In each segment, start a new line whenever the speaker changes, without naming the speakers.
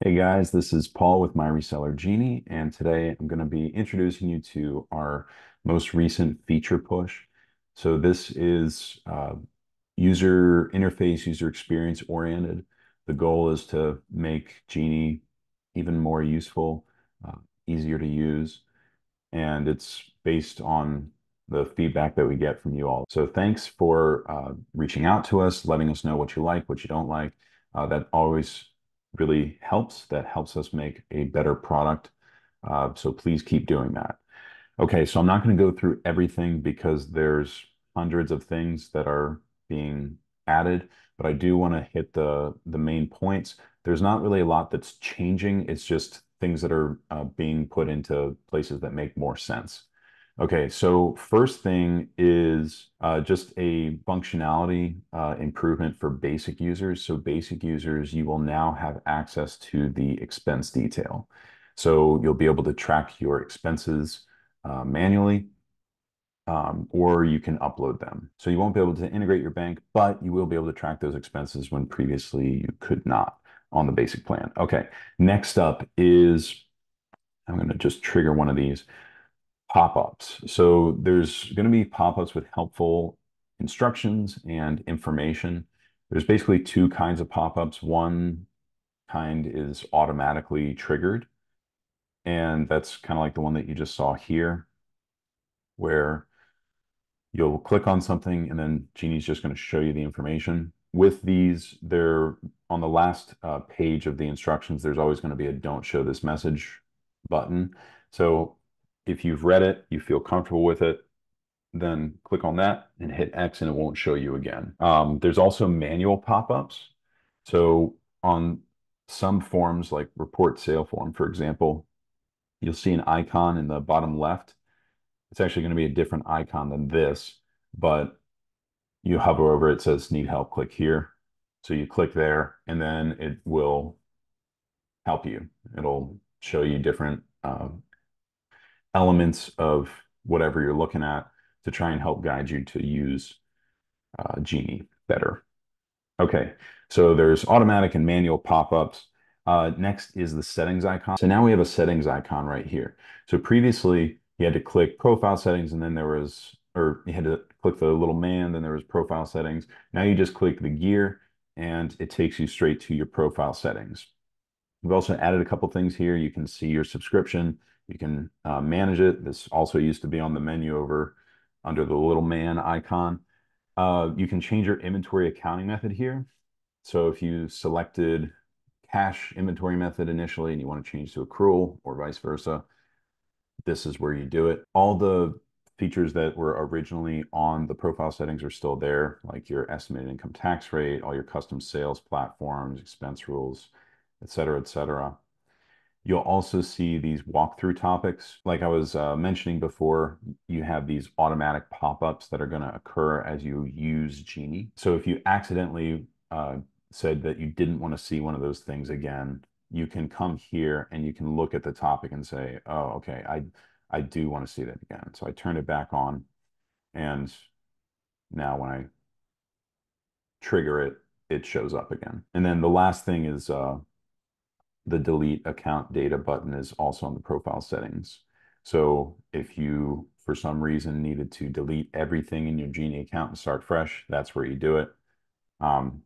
Hey guys, this is Paul with My Reseller Genie, and today I'm going to be introducing you to our most recent feature push. So this is user interface, user experience oriented. The goal is to make Genie even more useful, uh, easier to use, and it's based on the feedback that we get from you all. So thanks for reaching out to us, letting us know what you like, what you don't like. That always really helps. That helps us make a better product. So please keep doing that. Okay, so I'm not going to go through everything because there's hundreds of things that are being added, but I do want to hit the main points. There's not really a lot that's changing. It's just things that are being put into places that make more sense. Okay, so first thing is just a functionality improvement for basic users. So basic users, you will now have access to the expense detail. So you'll be able to track your expenses manually, or you can upload them. So you won't be able to integrate your bank, but you will be able to track those expenses when previously you could not on the basic plan. Okay, next up is I'm going to just trigger one of these pop-ups. So there's going to be pop-ups with helpful instructions and information. There's basically two kinds of pop-ups. One kind is automatically triggered, and that's kind of like the one that you just saw here, where you'll click on something and then Genie's just going to show you the information. With these, they're on the last page of the instructions, there's always going to be a don't show this message button. So if you've read it, you feel comfortable with it, then click on that and hit X and it won't show you again. There's also manual pop-ups. So on some forms like report sale form, for example, you'll see an icon in the bottom left. It's actually going to be a different icon than this, but you hover over it, it says need help, click here. So you click there and then it will help you. It'll show you different elements of whatever you're looking at to try and help guide you to use Genie better. Okay, so there's automatic and manual pop-ups. Next is the settings icon. So now we have a settings icon right here. So previously you had to click profile settings and then there was, or you had to click the little man, then there was profile settings. Now you just click the gear and it takes you straight to your profile settings. We've also added a couple things here. You can see your subscription. You can manage it. This also used to be on the menu over under the little man icon. You can change your inventory accounting method here. So if you selected cash inventory method initially and you want to change to accrual or vice versa, this is where you do it. All the features that were originally on the profile settings are still there, like your estimated income tax rate, all your custom sales platforms, expense rules, et cetera, et cetera. You'll also see these walkthrough topics. Like I was mentioning before, you have these automatic pop-ups that are going to occur as you use Genie. So if you accidentally said that you didn't want to see one of those things again, you can come here and you can look at the topic and say, oh, okay, I do want to see that again. So I turn it back on, and now when I trigger it, it shows up again. And then the last thing is the delete account data button is also on the profile settings. So if you, for some reason, needed to delete everything in your Genie account and start fresh, that's where you do it. Um,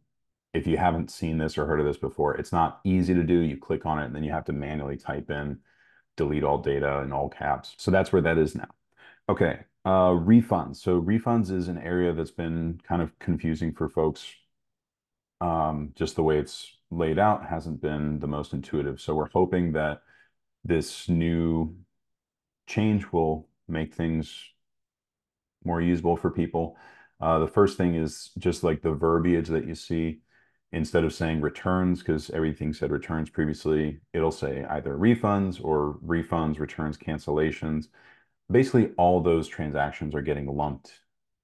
if you haven't seen this or heard of this before, it's not easy to do. You click on it and then you have to manually type in delete all data in all caps. So that's where that is now. Okay, refunds. So refunds is an area that's been kind of confusing for folks. Just the way it's laid out hasn't been the most intuitive. So we're hoping that this new change will make things more usable for people. The first thing is just like the verbiage that you see. Instead of saying returns, because everything said returns previously, it'll say either refunds or refunds, returns, cancellations. Basically, all those transactions are getting lumped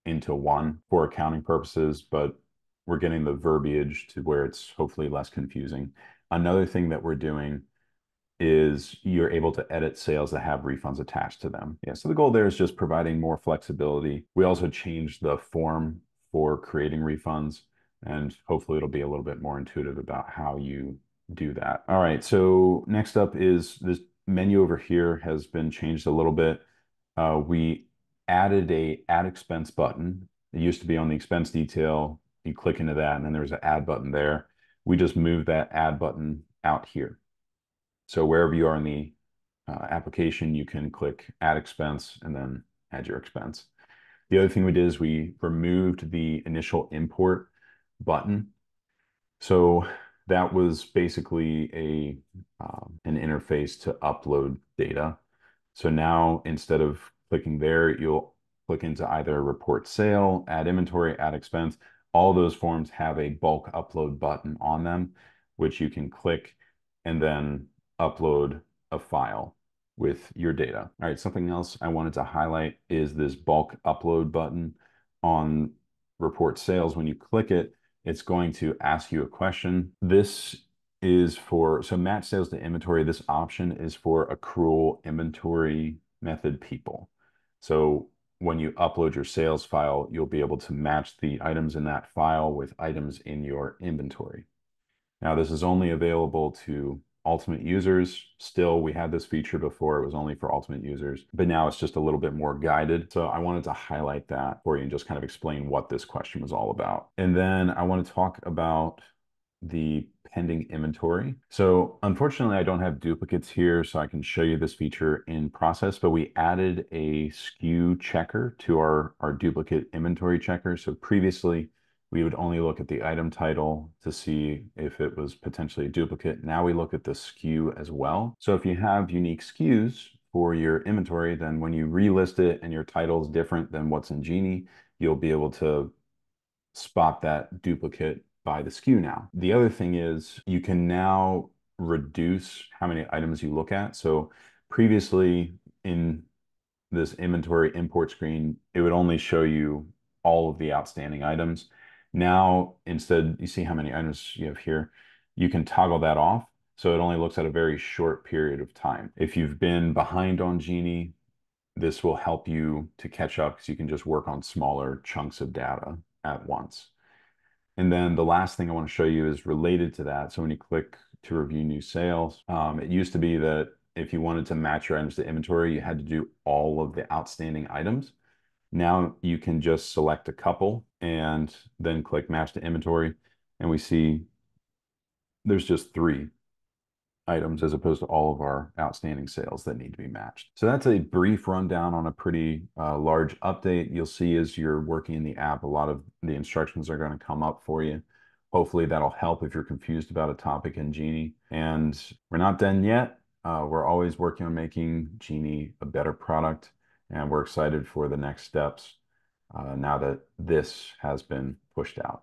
into one for accounting purposes, but we're getting the verbiage to where it's hopefully less confusing. Another thing that we're doing is you're able to edit sales that have refunds attached to them. Yeah, so the goal there is just providing more flexibility. We also changed the form for creating refunds, and hopefully it'll be a little bit more intuitive about how you do that. All right, so next up is this menu over here has been changed a little bit. We added a add expense button. It used to be on the expense detail. You click into that, and then there's an add button there. We just moved that add button out here. So wherever you are in the application, you can click add expense and then add your expense. The other thing we did is we removed the initial import button. So that was basically an interface to upload data. So now instead of clicking there, you'll click into either report sale, add inventory, add expense. All those forms have a bulk upload button on them, which you can click and then upload a file with your data. All right, something else I wanted to highlight is this bulk upload button on report sales. When you click it, it's going to ask you a question. This is for, so match sales to inventory. This option is for accrual inventory method people. So when you upload your sales file, you'll be able to match the items in that file with items in your inventory. Now, this is only available to Ultimate users. Still, we had this feature before. It was only for Ultimate users, but now it's just a little bit more guided. So I wanted to highlight that for you and just kind of explain what this question was all about. And then I want to talk about the pending inventory. So unfortunately, I don't have duplicates here, so I can show you this feature in process, but we added a SKU checker to our duplicate inventory checker. So previously, we would only look at the item title to see if it was potentially a duplicate. Now we look at the SKU as well. So if you have unique SKUs for your inventory, then when you relist it and your title is different than what's in Genie, you'll be able to spot that duplicate by the SKU now. The other thing is you can now reduce how many items you look at. So previously in this inventory import screen, it would only show you all of the outstanding items. Now, instead, you see how many items you have here. You can toggle that off. So it only looks at a very short period of time. If you've been behind on Genie, this will help you to catch up because you can just work on smaller chunks of data at once. And then the last thing I want to show you is related to that. So when you click to review new sales, it used to be that if you wanted to match your items to inventory, you had to do all of the outstanding items. Now you can just select a couple and then click match to inventory. And we see there's just 3 items as opposed to all of our outstanding sales that need to be matched. So that's a brief rundown on a pretty large update. You'll see as you're working in the app, a lot of the instructions are going to come up for you. Hopefully that'll help if you're confused about a topic in Genie. And we're not done yet. We're always working on making Genie a better product, and we're excited for the next steps now that this has been pushed out.